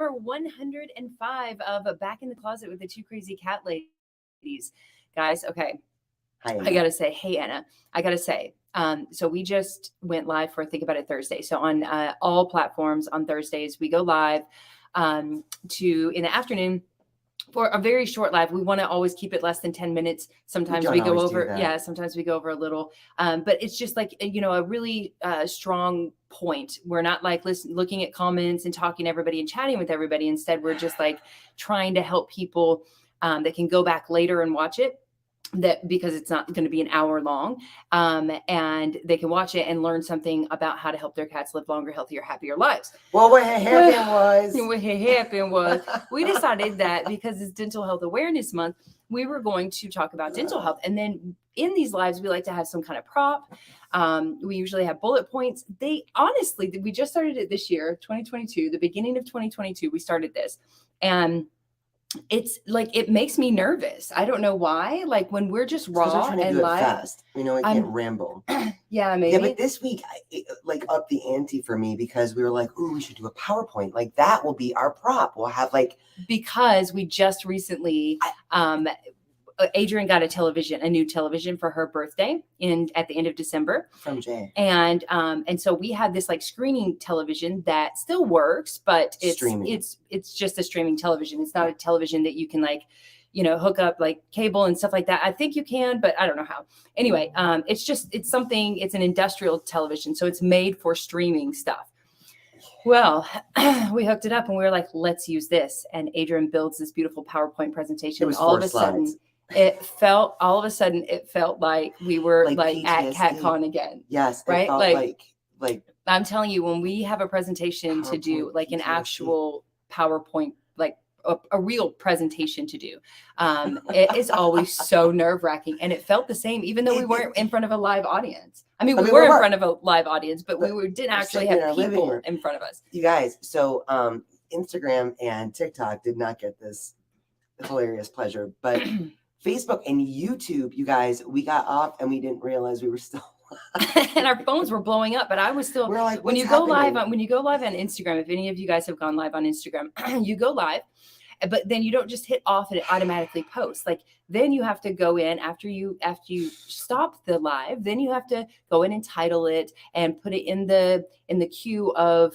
number 105 of Back in the Closet with the Two Crazy Cat Ladies. Guys, okay. Hi, I got to say, hey, Anna, I got to say, so we just went live for Think About It Thursday. So on all platforms on Thursdays, we go live in the afternoon for a very short live. We want to always keep it less than 10 minutes. Sometimes we go over. Yeah. Sometimes we go over a little, but it's just like, a really strong point. We're not like looking at comments and talking to everybody and chatting with everybody. Instead, we're just like trying to help people that can go back later and watch it. That because it's not going to be an hour long, and they can watch it and learn something about how to help their cats live longer, healthier, happier lives. Well, what happened was we decided that because it's Dental Health Awareness Month, we were going to talk about dental health. And then in these lives, we like to have some kind of prop. We usually have bullet points. We just started it this year, 2022, the beginning of 2022, we started this. And it's like, it makes me nervous. I don't know why. Like when we're just raw and live. Fast. I can't ramble. Yeah, maybe. Yeah, but this week, up the ante for me because we were like, ooh, we should do a PowerPoint. Like that will be our prop. We'll have because we just recently, Adrian got a new television for her birthday at the end of December from Jay. And so we had this like screening television that still works, but it's just a streaming television. It's not a television that you can hook up like cable and stuff like that. I think you can, but I don't know how. Anyway, it's an industrial television. So it's made for streaming stuff. Well, we hooked it up and we were like, let's use this. And Adrian builds this beautiful PowerPoint presentation. It was all of a sudden. It felt like we were like at CatCon again. Yes. Right. Like I'm telling you, when we have a presentation to do, like an actual PowerPoint, like a real presentation to do, it is always so nerve wracking. And it felt the same, even though we weren't in front of a live audience. I mean, we were in front of a live audience, but we didn't actually have people in front of us. You guys. So Instagram and TikTok did not get this hilarious pleasure, but Facebook and YouTube, you guys, we got off and we didn't realize we were still and our phones were blowing up, but I was still. We're like, when you go live on Instagram, if any of you guys have gone live on Instagram, you go live, but then you don't just hit off and it automatically posts. Like then you have to go in after you stop the live. Then you have to go in and title it and put it in the queue of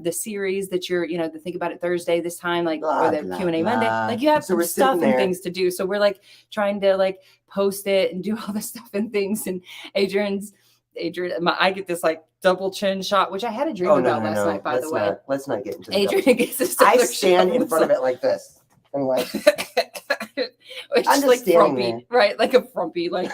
the series that you're, the Think About It Thursday this time, like or the Q&A Monday. Like you have some stuff and things to do. So we're like trying to like post it and do all the stuff and things. And Adrian, I get this like double chin shot, which I had a dream about last night, by the way. Let's not get into Adrian gets this. I stand in front of it like this. I'm like, I'm just like frumpy, right? Like a frumpy, like.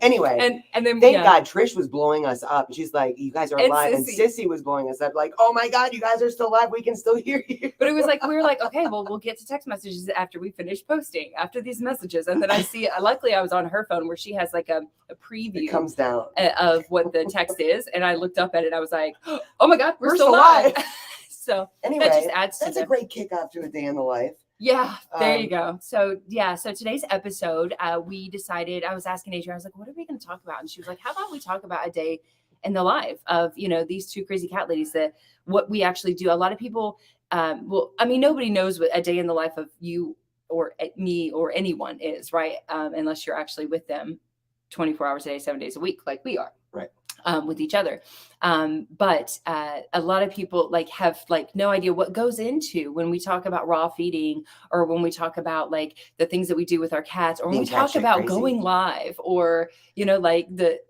Anyway, and then thank God Trish was blowing us up. She's like, you guys are live. Sissy. And Sissy was blowing us up like, oh my God, you guys are still live. We can still hear you. But it was like, we were like, okay, well, we'll get to text messages after we finish posting, after these messages. And then I see, luckily I was on her phone where she has like a preview. It comes down of what the text is. And I looked up at it. I was like, oh my God, we're still live. So anyway, that just adds to a great kickoff to a day in the life. Yeah, there you go. So today's episode, we decided, I was asking Adrian, I was like, what are we going to talk about? And she was like, how about we talk about a day in the life of, these two crazy cat ladies, what we actually do. A lot of people, nobody knows what a day in the life of you or me or anyone is, right? Unless you're actually with them 24 hours a day, 7 days a week, like we are. Right. With each other. But a lot of people have no idea what goes into when we talk about raw feeding, or when we talk about like the things that we do with our cats, or when we talk about going live, or,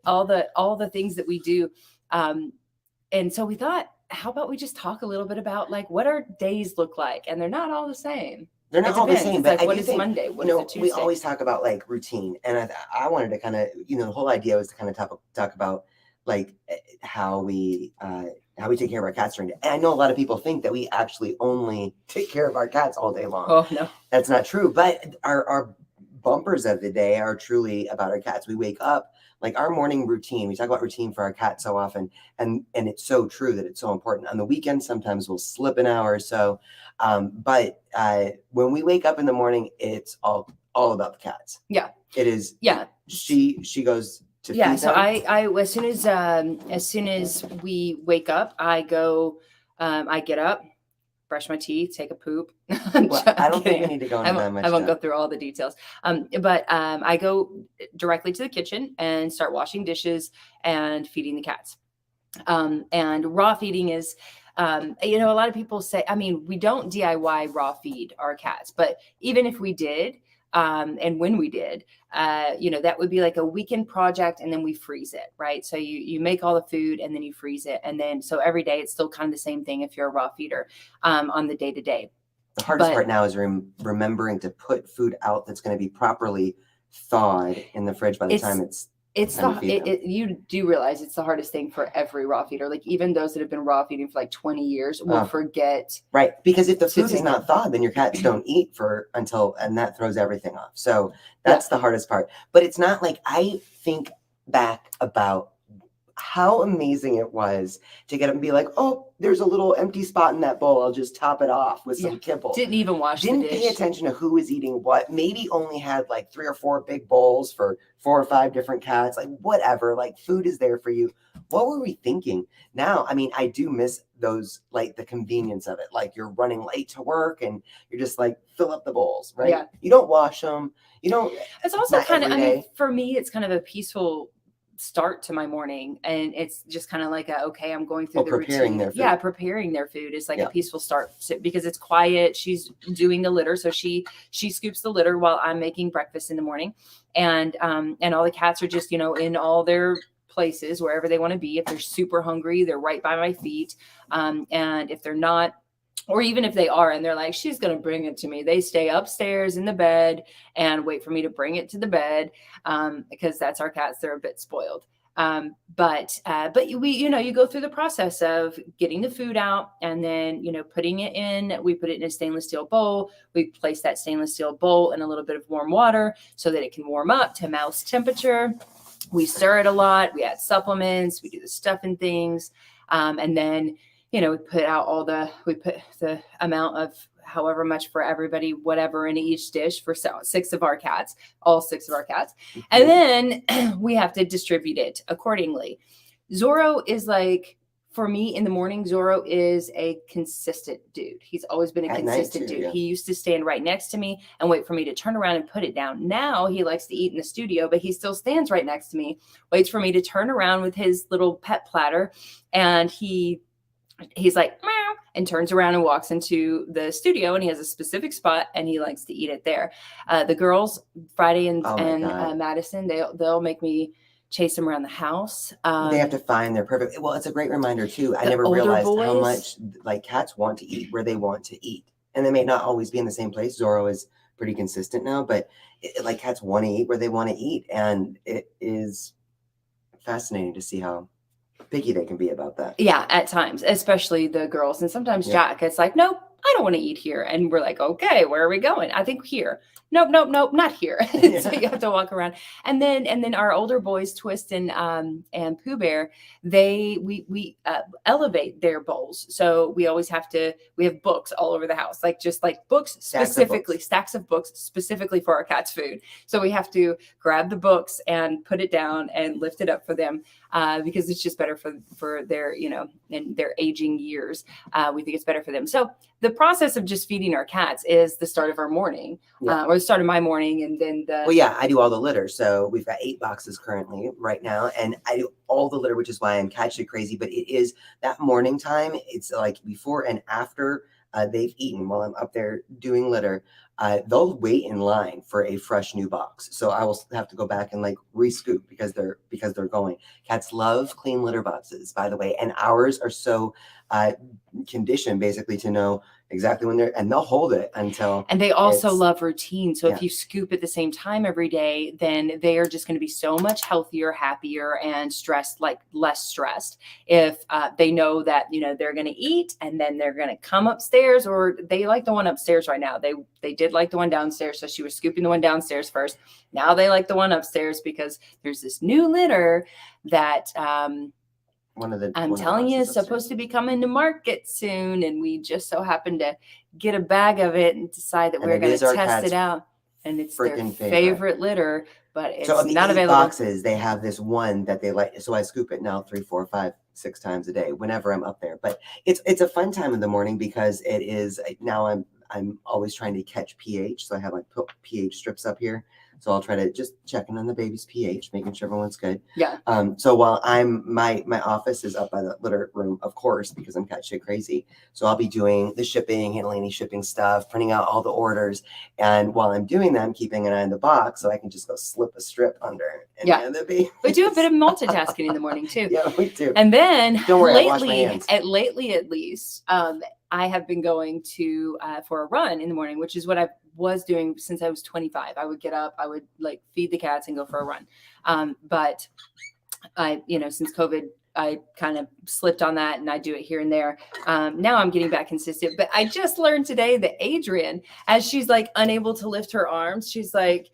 all the things that we do. And so we thought, how about we just talk a little bit about like what our days look like? And they're not all the same. They're not all the same, but like, what is Monday? What is Tuesday? We always talk about like routine. And I wanted to kind of, the whole idea was to kind of talk about like how we take care of our cats during the day. And I know a lot of people think that we actually only take care of our cats all day long. Oh, no. That's not true. But our bumpers of the day are truly about our cats. We wake up, like our morning routine. We talk about routine for our cats so often. And it's so true that it's so important. On the weekend, sometimes we'll slip an hour or so. But when we wake up in the morning, it's all about the cats. Yeah. It is. Yeah. She goes to feed so them. I as soon as we wake up, I go, I get up, brush my teeth, take a poop. Well, I don't think we Kidding. need to go I into that won't, much I won't go depth. through all the details. But I go directly to the kitchen and start washing dishes and feeding the cats. And raw feeding is, a lot of people say, I mean, we don't DIY raw feed our cats, but even if we did, and when we did, that would be like a weekend project, and then we freeze it, right? So you make all the food and then you freeze it, and then so every day it's still kind of the same thing if you're a raw feeder on the day to day. The hardest But part now is remembering to put food out that's going to be properly thawed in the fridge by the time it's time to feed them. you do realize it's the hardest thing for every raw feeder. Like even those that have been raw feeding for like 20 years will forget. Right. Because if the food is take not thawed, then your cats don't eat and that throws everything off. So that's the hardest part. But it's not like, I think back about how amazing it was to get up and be like, oh, there's a little empty spot in that bowl. I'll just top it off with some kibble. Didn't even wash the dish. Didn't pay attention to who was eating what. Maybe only had like 3 or 4 big bowls for 4 or 5 different cats. Like whatever, like food is there for you. What were we thinking? Now, I mean, I do miss those, like the convenience of it. Like you're running late to work and you're just like, fill up the bowls, right? Yeah. You don't wash them. You don't. It's also not kind of, I every mean, day. for me, it's kind of a peaceful start to my morning, and it's just kind of like I'm going through the preparing routine. their food. Yeah, preparing their food is like Yeah. a peaceful start because it's quiet. She's doing the litter, so she scoops the litter while I'm making breakfast in the morning, and all the cats are just in all their places wherever they want to be. If they're super hungry, they're right by my feet, and if they're not, or even if they are and they're like, she's going to bring it to me, they stay upstairs in the bed and wait for me to bring it to the bed, because that's our cats. They're a bit spoiled. But we, you go through the process of getting the food out and then, putting it in. We put it in a stainless steel bowl. We place that stainless steel bowl in a little bit of warm water so that it can warm up to mouse temperature. We stir it a lot. We add supplements. We do the stuffing things. And then, we put the amount of however much for everybody, whatever in each dish for all 6 of our cats. And then we have to distribute it accordingly. Zorro is like, for me in the morning, Zorro is a consistent dude. He's always been a consistent dude. Yeah. He used to stand right next to me and wait for me to turn around and put it down. Now he likes to eat in the studio, but he still stands right next to me, waits for me to turn around with his little pet platter, and he's like, meow, and turns around and walks into the studio, and he has a specific spot and he likes to eat it there. The girls, Friday and Madison, they'll make me chase them around the house. They have to find their perfect. Well, it's a great reminder too. I The never older realized how boys- much like cats want to eat where they want to eat, and they may not always be in the same place. Zorro is pretty consistent now, but like cats want to eat where they want to eat, and it is fascinating to see how picky they can be about that. Yeah, at times, especially the girls. And sometimes Jack, it's like, nope, I don't want to eat here. And we're like, okay, where are we going? I think here. Nope, not here. So you have to walk around. And then our older boys, Twist and Pooh Bear, we elevate their bowls. So we have books all over the house, just books specifically, stacks of books specifically for our cats' food. So we have to grab the books and put it down and lift it up for them, because it's just better for their, in their aging years. We think it's better for them. So the process of just feeding our cats is the start of our morning, or the start of my morning. And then I do all the litter. So we've got 8 boxes currently right now, and I do all the litter, which is why I'm catching crazy. But it is that morning time. It's like before and after they've eaten while I'm up there doing litter. They'll wait in line for a fresh new box. So I will have to go back and re-scoop because they're going. Cats love clean litter boxes, by the way, and ours are so conditioned basically to know exactly when and they'll hold it until. And they also love routine. So if you scoop at the same time every day, then they are just going to be so much healthier, happier, and less stressed. If they know that, they're going to eat and then they're going to come upstairs, or they like the one upstairs right now. They did like the one downstairs. So she was scooping the one downstairs first. Now they like the one upstairs because there's this new litter that, I'm telling you, is supposed to be coming to market soon, and we just so happened to get a bag of it and decide that we're going to test it out. And it's their favorite litter, but it's so of the not 8 available. Boxes, they have this one that they like. So I scoop it now 3, 4, 5 6 times a day whenever I'm up there. But it's a fun time in the morning because it is now I'm always trying to catch pH. So I have like pH strips up here. So I'll try to just check in on the baby's pH, making sure everyone's good. Yeah. So while my office is up by the litter room, of course, because I'm cat shit crazy. So I'll be doing the shipping, handling any shipping stuff, printing out all the orders. And while I'm doing that, I'm keeping an eye on the box so I can just go slip a strip under and hand the baby. We do a bit of multitasking in the morning too. Yeah, we do. And then Don't worry, I wash my hands. lately at least, I have been going to for a run in the morning, which is what I was doing since I was 25. I would get up, I would like feed the cats and go for a run. But I, since COVID, I kind of slipped on that and I do it here and there. Now I'm getting back consistent, but I just learned today that Adrian, as she's like unable to lift her arms, she's like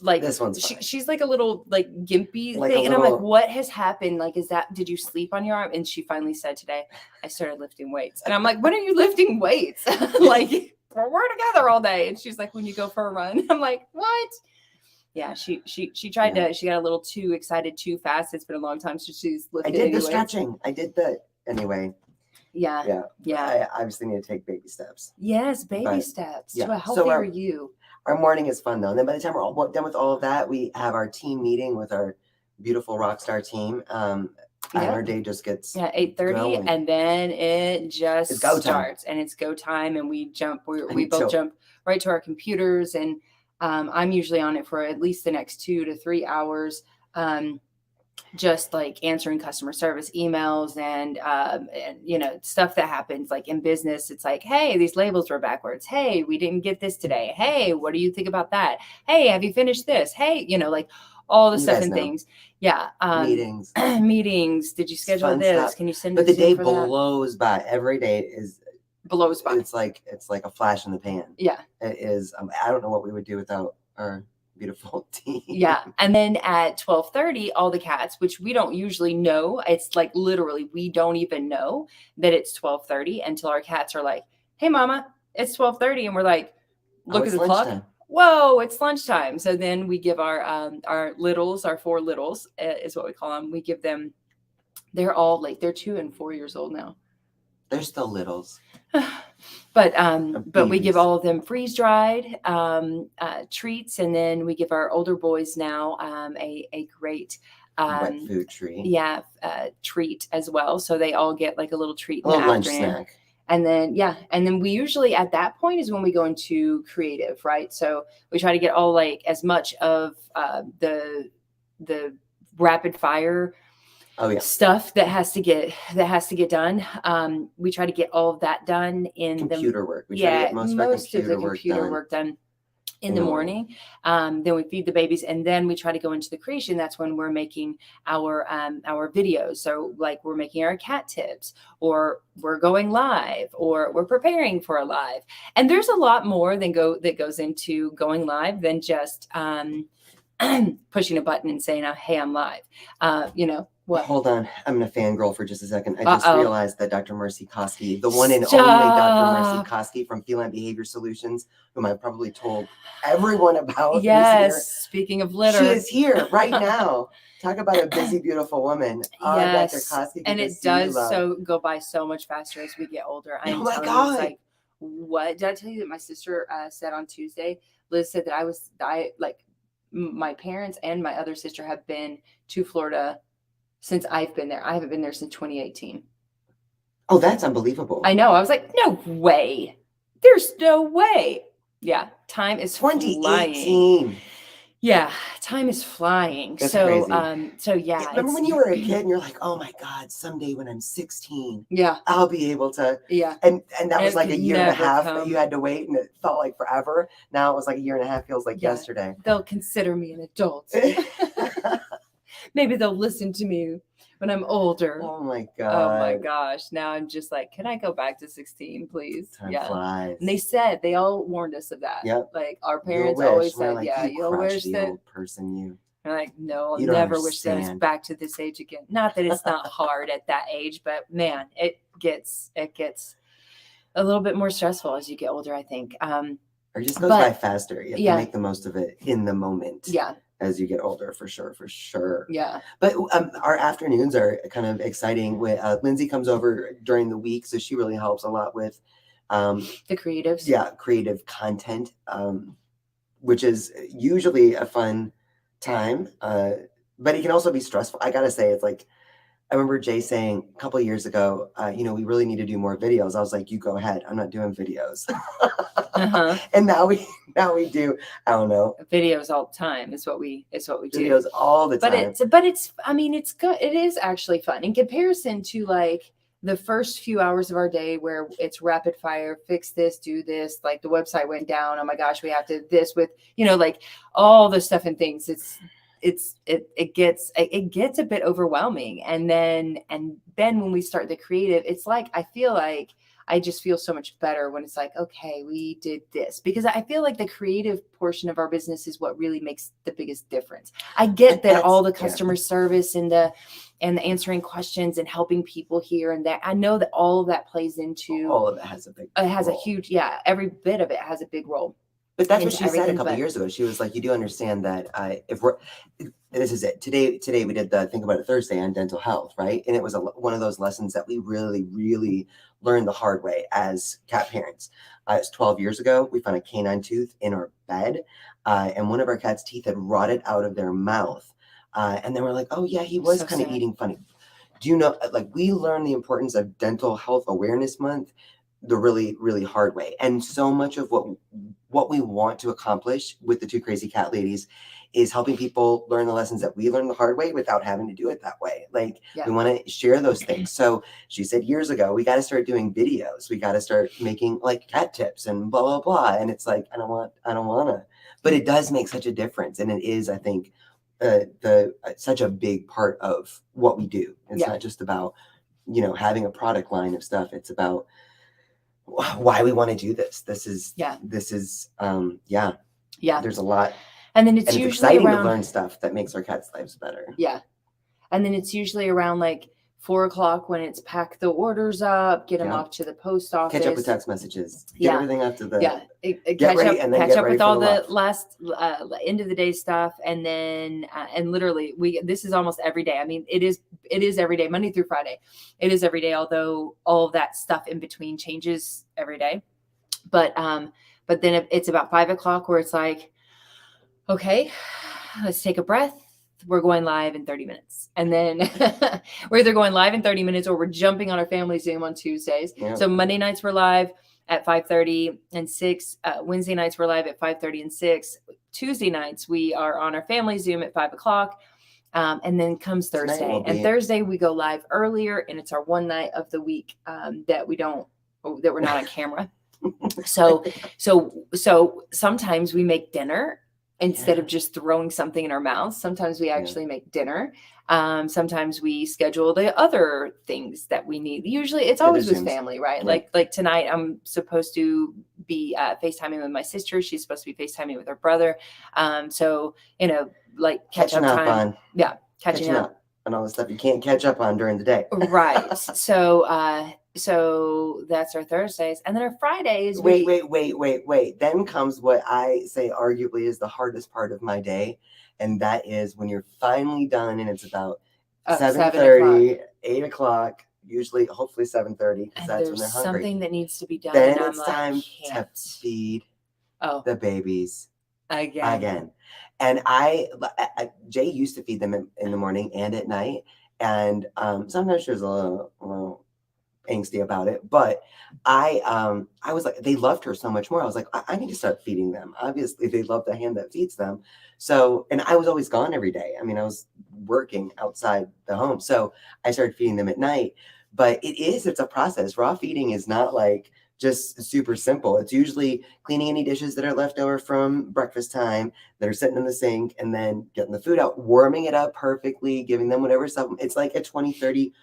This one's fine. she's like a little like gimpy Like thing. a And I'm like, little- what has happened? Like, did you sleep on your arm? And she finally said today, I started lifting weights. And I'm like, when are you lifting weights? Like, we're together all day. And she's like, when you go for a run. I'm like, what? Yeah, she tried to, she got a little too excited too fast. It's been a long time since she's I lifted. did any the weights. stretching. I did the anyway. Yeah. Yeah. Yeah. I obviously need to take baby steps. Yes, baby But, steps yeah. to a So healthier our- you. Our morning is fun though. And then by the time we're all done with all of that, we have our team meeting with our beautiful Rockstar team. And Yeah. our day just gets Yeah, 8:30, going. and then it just It's go time. starts, and it's go time, and we jump. We need both to- jump right to our computers, and I'm usually on it for at least the next 2 to 3 hours, just like answering customer service emails and stuff that happens like in business. It's like, hey, these labels were backwards. Hey, we didn't get this today. Hey, what do you think about that? Hey, have you finished this? Hey, like all the You stuff guys and know. things. Yeah. meetings. Meetings. Did you schedule Fun this? stuff. Can you send But it the to me day for that? blows by. Every day is Blows by. it's like a flash in the pan. Yeah. It is. I don't know what we would do without our beautiful team. Yeah. And then at 12:30, all the cats, which we don't usually know, it's like literally we don't even know that it's 12:30 until our cats are like, hey mama, it's 12:30. And we're like, look at it's the clock. lunchtime. Whoa, it's lunchtime. So then we give our littles, our 4 littles is what we call them. We give them, they're all like, they're 2 and 4 years old now. They're still littles. But we give babies. all of them freeze dried treats, and then we give our older boys now a great Wet food tree. treat as well. So they all get like a little treat A in the little lunch afternoon. snack. And then we usually at that point is when we go into creative, right? So we try to get all like as much of the rapid fire Oh yeah. stuff that has to get done. We try to get all of that done in Computer work. We try to get most of our computer work done. in the morning. Then we feed the babies, and then we try to go into the creation. That's when we're making our videos. So like we're making our cat tips, or we're going live, or we're preparing for a live. And there's a lot more that goes into going live than just pushing a button and saying, hey, I'm live. What? Hold on. I'm going to fangirl for just a second. I just Uh-oh. realized that Dr. Mercy Koski, the one and only Stop. Dr. Mercy Koski from Feline Behavior Solutions, whom I've probably told everyone about. who's Yes. Speaking of here. litter. She is here right now. Talk about a busy, beautiful woman. Yes. Dr. Koski. And good it to see you, does love. go by so much faster as we get older. I Oh am my telling God. you, it's like, what did I tell you that my sister said on Tuesday? Liz said that my parents and my other sister have been to Florida since I've been there. I haven't been there since 2018. Oh, that's unbelievable. I know. I was like, no way. There's no way. Yeah. Time is flying. 2018. Yeah. Time is flying. That's so, crazy. so yeah. Remember when you were a kid and you're like, oh my God, someday when I'm 16, Yeah. I'll be able to. Yeah. And that was It like a could year and a never half that come. you had to wait, and it felt like forever. Now it was like a year and a half feels like Yeah. yesterday. They'll consider me an adult. Maybe they'll listen to me when I'm older. Oh my Oh my God. gosh. Now I'm just like, can I go back to 16, please? Time Yeah. flies. And they all warned us of that. Yep. Like our You'll parents wish. always We're said, like, yeah, you you'll wish crotchety that. old person, you. I'm like, no, I'll You don't never wish that it's understand. back to this age again. Not that it's not hard at that age, but man, it gets a little bit more stressful as you get older, I think. Or it just goes But- by faster. You have yeah. to make the most of it in the moment. Yeah. as you get older, for sure. Yeah. But our afternoons are kind of exciting. Lindsay comes over during the week, so she really helps a lot with The creatives. creative content, which is usually a fun time. But it can also be stressful. I gotta say, it's like I remember Jay saying a couple of years ago, we really need to do more videos. I was like, you go ahead. I'm not doing videos. Uh-huh. And now we do. I don't know. Videos all the time is what we do. Videos all the time. But it's I mean, it's good. It is actually fun in comparison to like the first few hours of our day where it's rapid fire, fix this, do this, like the website went down. Oh my gosh, we have to this with, like all the stuff and things. It gets a bit overwhelming. And then when we start the creative, it's like, I feel like I just feel so much better when it's like, okay, we did this, because I feel like the creative portion of our business is what really makes the biggest difference. I get that all the customer service and the answering questions and helping people here and there. I know that all of that plays into all of it has a big a huge, every bit of it has a big role. But that's what she said a couple of years ago. She was like, you do understand that this is it. Today we did the Think About It Thursday on dental health, right? And it was one of those lessons that we really, really learned the hard way as cat parents. It's 12 years ago. We found a canine tooth in our bed, and one of our cat's teeth had rotted out of their mouth. And then we're like, oh yeah, he was kind of eating funny. Do you know, like, we learned the importance of Dental Health Awareness Month the really, really hard way. And so much of what we want to accomplish with the Two Crazy Cat Ladies is helping people learn the lessons that we learned the hard way without having to do it that way. Like, we want to share those things. So she said years ago, we got to start doing videos. We got to start making like cat tips and blah, blah, blah. And it's like, I don't want to, but it does make such a difference. And it is, I think, such a big part of what we do. It's not just about, having a product line of stuff. It's about why we want to do this. This is there's a lot. And then it's usually exciting to learn stuff that makes our cats' lives better. Yeah. And then it's usually around like 4:00 when it's pack the orders up, get them off to the post office, catch up with text messages, get everything after the catch up with all the last end of the day stuff, and then and literally this is almost every day. I mean, it is every day, Monday through Friday. It is every day, although all of that stuff in between changes every day. But then it's about 5:00 where it's like, okay, let's take a breath. We're going live in 30 minutes. And then we're either going live in 30 minutes or we're jumping on our family Zoom on Tuesdays. Yeah. So Monday nights we're live at 5:30 and 6. Wednesday nights we're live at 5:30 and 6. Tuesday nights we are on our family Zoom at 5:00. And then comes Thursday. And Thursday we go live earlier, and it's our one night of the week that we're not on camera. So sometimes we make dinner instead of just throwing something in our mouths. Sometimes we actually make dinner. Sometimes we schedule the other things that we need. Usually it's always with family, right? Yeah. Like tonight I'm supposed to be FaceTiming with my sister. She's supposed to be FaceTiming with her brother. So, like catching up time. Catching up on all the stuff you can't catch up on during the day. Right. So that's our Thursdays. And then our Fridays. Wait. Then comes what I say arguably is the hardest part of my day. And that is when you're finally done and it's about 7:30, 8:00, usually, hopefully 7:30, because that's when they're hungry. Something that needs to be done. Then it's time to feed the babies again. And Jay used to feed them in the morning and at night. And sometimes she was a little angsty about it, but I was like, they loved her so much more. I was like, I need to start feeding them. Obviously they love the hand that feeds them. So, and I was always gone every day. I mean, I was working outside the home. So I started feeding them at night, but it's a process. Raw feeding is not like just super simple. It's usually cleaning any dishes that are left over from breakfast time that are sitting in the sink, and then getting the food out, warming it up perfectly, giving them whatever stuff. It's like a 20, 30,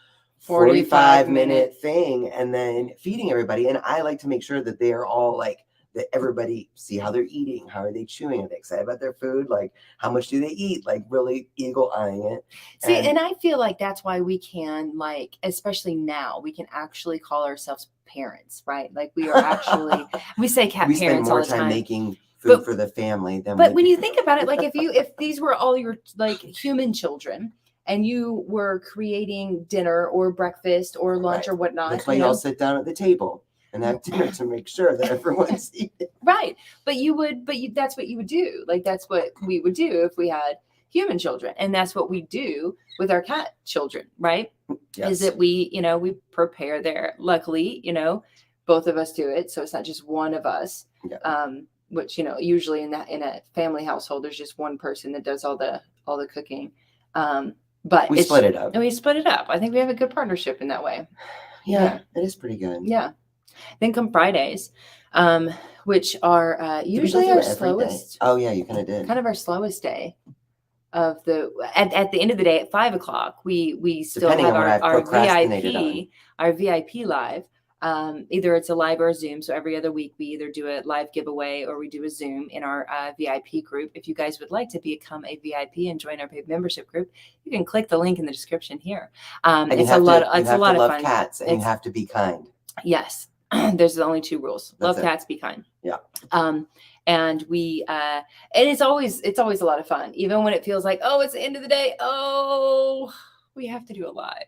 45-minute thing, and then feeding everybody. And I like to make sure that they are all like, that everybody see how they're eating, how are they chewing, are they excited about their food, like how much do they eat, like really eagle eyeing it. And I feel like that's why we can, like, especially now, we can actually call ourselves parents, right? Like we are actually, we say cat parents all the time. We spend more time making food But- for the family, then But we when you think about it, like if these were all your like human children and you were creating dinner or breakfast or lunch Right. or whatnot, that's why you you all know, sit down at the table and have dinner to make sure that everyone's eating. right. But that's what you would do. Like that's what we would do if we had human children. And that's what we do with our cat children, right? Yes. Is that we, you know, we prepare there. Luckily, you know, both of us do it. So it's not just one of us. Yeah. Which, you know, usually in a family household, there's just one person that does all the cooking. But we split it up. And we split it up. I think we have a good partnership in that way. Yeah, it is pretty good. Yeah. Then come Fridays, which are Did we go usually through our it every day? slowest, Oh yeah, you kind of did. kind of our slowest day of the at the end of the day at 5 o'clock. We still Depending have on what I've our procrastinated VIP live. Either it's a live or a Zoom. So every other week we either do a live giveaway or we do a Zoom in our VIP group. If you guys would like to become a VIP and join our paid membership group, you can click the link in the description here. And It's a lot. It's a lot of love fun. cats, and you have to be kind. Yes. There's the only 2 rules. That's Love it. cats, be kind. Yeah. And we and it's always a lot of fun, even when it feels like, oh, it's the end of the day. Oh, we have to do it live.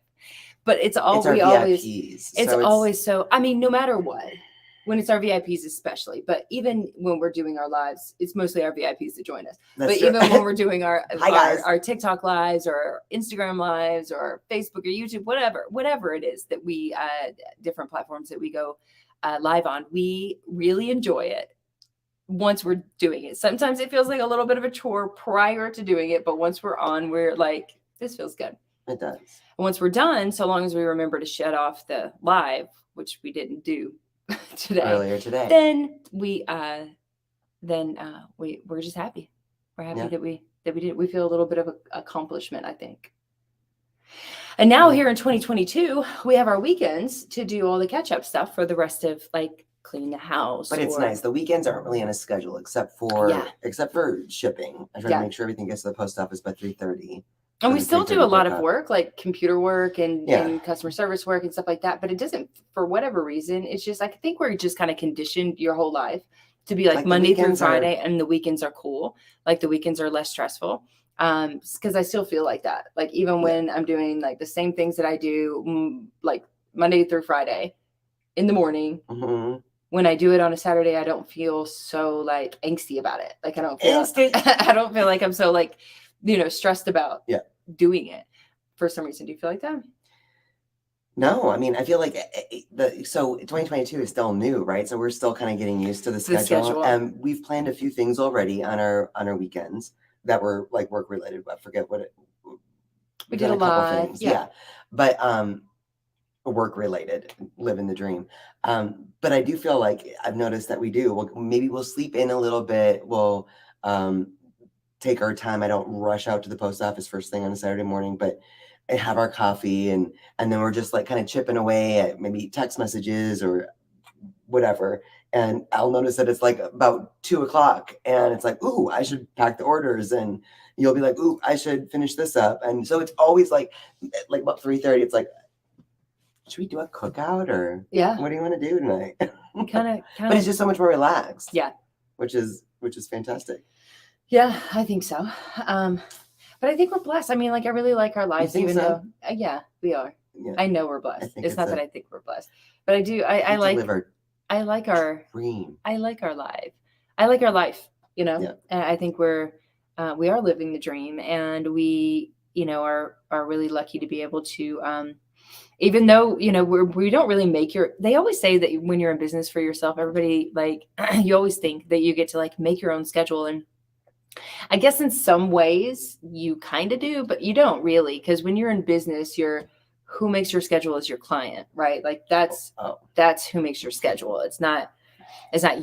But it's all It's our we VIPs. always it's always so I mean, no matter what, when it's our VIPs especially, but even when we're doing our lives, it's mostly our VIPs that join us. That's But true. even when we're doing our Hi, guys. our TikTok lives or Instagram lives or Facebook or YouTube, whatever it is that we different platforms that we go live on, we really enjoy it once we're doing it. Sometimes it feels like a little bit of a chore prior to doing it, but once we're on, we're like, this feels good. It does. And once we're done, so long as we remember to shut off the live, which we didn't do today, Earlier today. then we're just happy. We're happy Yeah. that we did. We feel a little bit of accomplishment, I think. And now here in 2022, we have our weekends to do all the catch up stuff for the rest of like clean the house. But it's or- nice. The weekends aren't really on a schedule except for Yeah. shipping. I try Yeah. to make sure everything gets to the post office by 3:30. And we the still do 3:30 a lot of pickup. work, like computer work and, Yeah. and customer service work and stuff like that. But it doesn't, for whatever reason, it's just, I think we're just kind of conditioned your whole life to be like Like the Monday through weekends are- Friday, and the weekends are cool. Like the weekends are less stressful. Because I still feel like that. Like even when I'm doing like the same things that I do, like Monday through Friday in the morning, hmm when I do it on a Saturday, I don't feel so like angsty about it. Like I don't feel Angsty. I don't feel like I'm so like, stressed about Yeah. doing it for some reason. Do you feel like that? No, I mean, I feel like so 2022 is still new, right? So we're still kind of getting used to the The schedule. schedule. And we've planned a few things already on our weekends that were like work related. I forget what it. We we've did done a lot, things, yeah. But work related, living the dream. But I do feel like I've noticed that we do. Maybe we'll sleep in a little bit. We'll take our time. I don't rush out to the post office first thing on a Saturday morning, but I have our coffee and then we're just like kind of chipping away at maybe text messages or whatever. And I'll notice that it's like about 2:00 and it's like, ooh, I should pack the orders. And you'll be like, ooh, I should finish this up. And so it's always like about 3:30, it's like, should we do a cookout or Yeah. what do you want to do tonight? Kind of. But it's just so much more relaxed. Yeah. Which is fantastic. Yeah, I think so. But I think we're blessed. I mean, like I really like our lives, think even so? though, yeah, we are. Yeah. I know we're blessed. think It's not it's that I think we're blessed, but I do. I We like. live our I like our. dream. I like our life. I like our life. Yeah. And I think we are living the dream, and we are really lucky to be able to. Even though we don't really make they always say that when you're in business for yourself, everybody like you always think that you get to like make your own schedule, and I guess in some ways you kind of do, but you don't really, because when you're in business, who makes your schedule is your client, right? Like that's who makes your schedule. It's not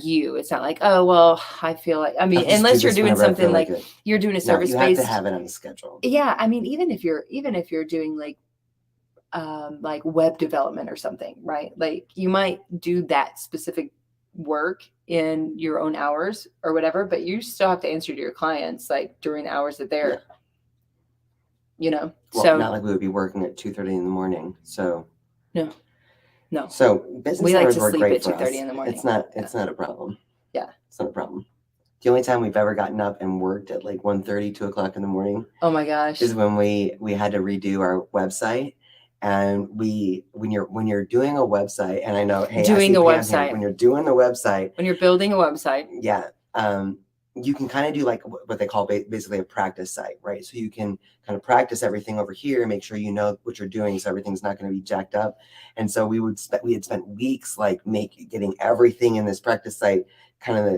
you. It's not like, oh well, I feel like, I mean, I'll just unless do you're this doing whenever I something feel like it. you're doing a No, service you have based. to have it on the schedule. Yeah, I mean, even if you're doing like web development or something, right? Like you might do that specific work in your own hours or whatever, but you still have to answer to your clients like during the hours that they're, Well, so not like we would be working at 2:30 in the morning. So no. So business We like hours to work sleep great at for us. 2:30 in the morning. It's not a problem. Yeah. It's not a problem. The only time we've ever gotten up and worked at like 1:30, 2 o'clock in the morning Oh my gosh. is when we had to redo our website. And when you're doing a website, and I know, hey, Doing I see a Pam here, website. when you're doing the website, When you're building a website. yeah, you can kind of do like what they call basically a practice site, right? So you can kind of practice everything over here, make sure you know what you're doing, so everything's not going to be jacked up. And so we had spent weeks like getting everything in this practice site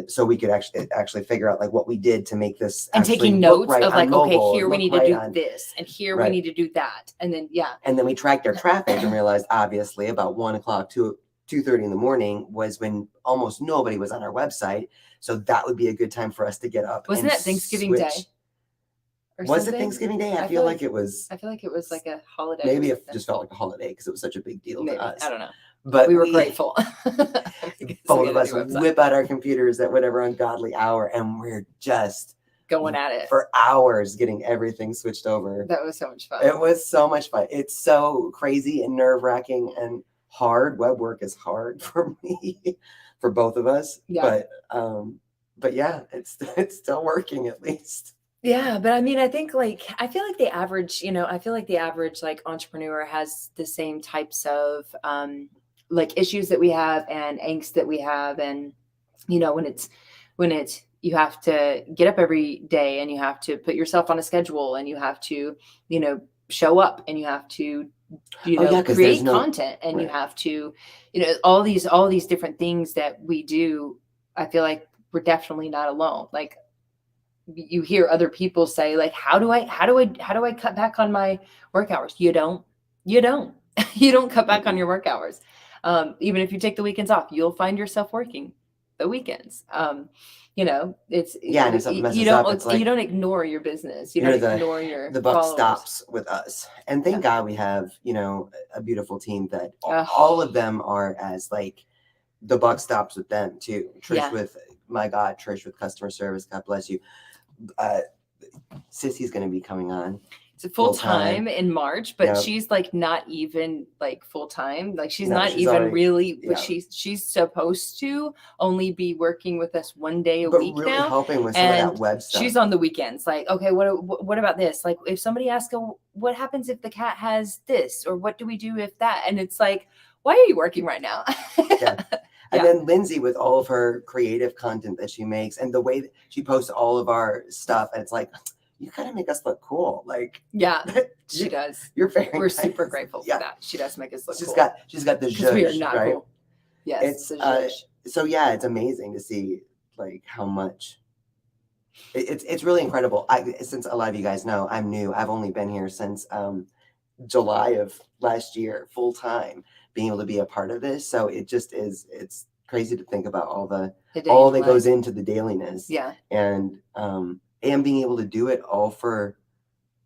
so we could actually figure out like what we did to make this And actually taking look notes right of on like, okay, mobile, here we look need to right do on- this, and here we Right. need to do that, and then And then we tracked our traffic and realized obviously about 1 o'clock to 2:30 in the morning was when almost nobody was on our website. So that would be a good time for us to get up. Wasn't and that Thanksgiving Day? switch. Or Was it something? Thanksgiving Day? I I feel feel like it was. I feel like it was like a holiday. Maybe or it just felt like a holiday because it was such a big deal maybe. to us. I don't know. But We were grateful. Both of us whip out our computers at whatever ungodly hour, and we're just going at it for hours getting everything switched over. That was so much fun. It was so much fun. It's so crazy and nerve-wracking and hard. Web work is hard for me, for both of us. Yeah. But yeah, it's still working at least. Yeah, but I mean, I think like I feel like the average like entrepreneur has the same types of like issues that we have and angst that we have, and when it's you have to get up every day and you have to put yourself on a schedule and you have to show up and you have to create content and right. You have to all these different things that we do. I feel like we're definitely not alone. Like you hear other people say like, how do I cut back on my work hours? You don't cut back on your work hours. Even if you take the weekends off, you'll find yourself working the weekends. It's and if something messes you don't up, it's like, you don't ignore your business. You don't ignore your the buck followers. stops with us. And thank God we have, a beautiful team that all of them are as like the buck stops with them too. Trish with customer service, God bless you. Sissy's going to be coming on. It's full time in March, but she's like not even like full time. Like she's not even already, really, but she's supposed to only be working with us one day a week really now, helping with some of that web stuff. She's on the weekends. Like, okay, what about this? Like, if somebody asks, what happens if the cat has this, or what do we do if that? And it's like, why are you working right now? And then Lindsay with all of her creative content that she makes and the way that she posts all of our stuff, and it's like, you kind of make us look cool. Like, she does. We're nice. Super grateful for that. She does make us look cool. She's got the zhuzh, we are not right? Cool. Yes. So it's amazing to see like how much it's really incredible. Since a lot of you guys know, I'm new. I've only been here since July of last year, full time, being able to be a part of this. So it's crazy to think about all that goes into the dailiness. Yeah. And being able to do it all for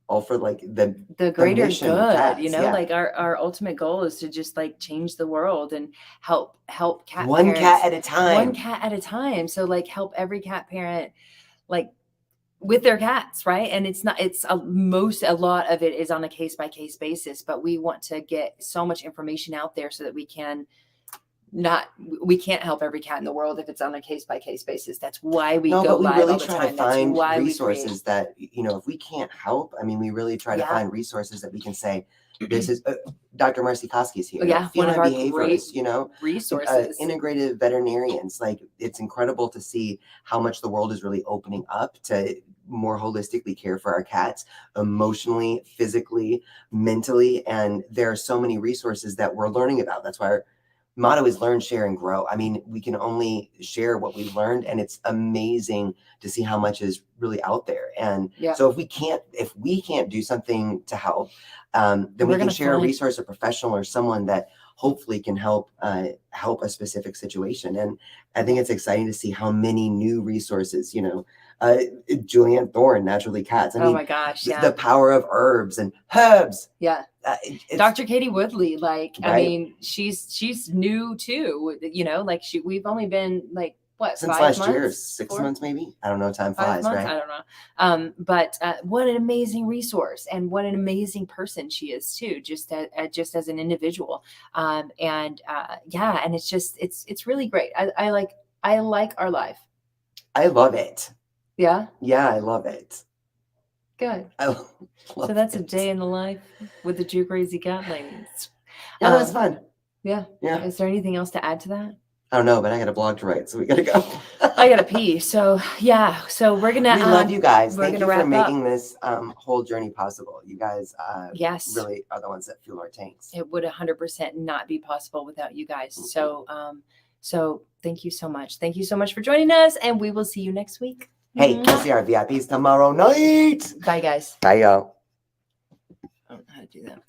like the greater good, like our ultimate goal is to just like change the world and help cat one cat at a time. So like help every cat parent like with their cats, right? And a lot of it is on a case-by-case basis, but we want to get so much information out there so that we can't help every cat in the world if it's on a case-by-case basis. That's why we go live really all the try time. to find resources that, if we can't help, I mean, we really try to find resources that we can say, this is Dr. Marcy Koski's here. One of our great resources. Integrative veterinarians. Like, it's incredible to see how much the world is really opening up to more holistically care for our cats, emotionally, physically, mentally. And there are so many resources that we're learning about. That's why our motto is learn, share, and grow. I mean, we can only share what we've learned, and it's amazing to see how much is really out there. And so if we can't do something to help, then we can share a resource, a professional, or someone that hopefully can help a specific situation. And I think it's exciting to see how many new resources, Julianne Thorne, Naturally Cats. I mean, oh my gosh, the power of herbs and herbs. Yeah. Dr. Katie Woodley, like, right. I mean, she's new too, like we've only been like, what, since last year, 6 months, maybe? I don't know. Time flies, right? I don't know. But what an amazing resource, and what an amazing person she is too, just as an individual. And it's just, it's really great. I like our life. I love it. Yeah, Yeah, I love it. good. I love So that's a it. day in the life with the Jew Crazy Cat ladies. Yeah, that was fun. Yeah. Yeah. Is there anything else to add to that? I don't know, but I got a blog to write, so we gotta go. I gotta pee. So yeah. So we're gonna. We love you guys. We're Thank gonna you for wrap up. making this whole journey possible. You guys Yes. really are the ones that fuel our tanks. It would 100% not be possible without you guys. So so thank you so much. Thank you so much for joining us, and we will see you next week. Hey, we'll see our VIPs tomorrow night. Bye, guys. Bye, y'all. I don't know how to do that.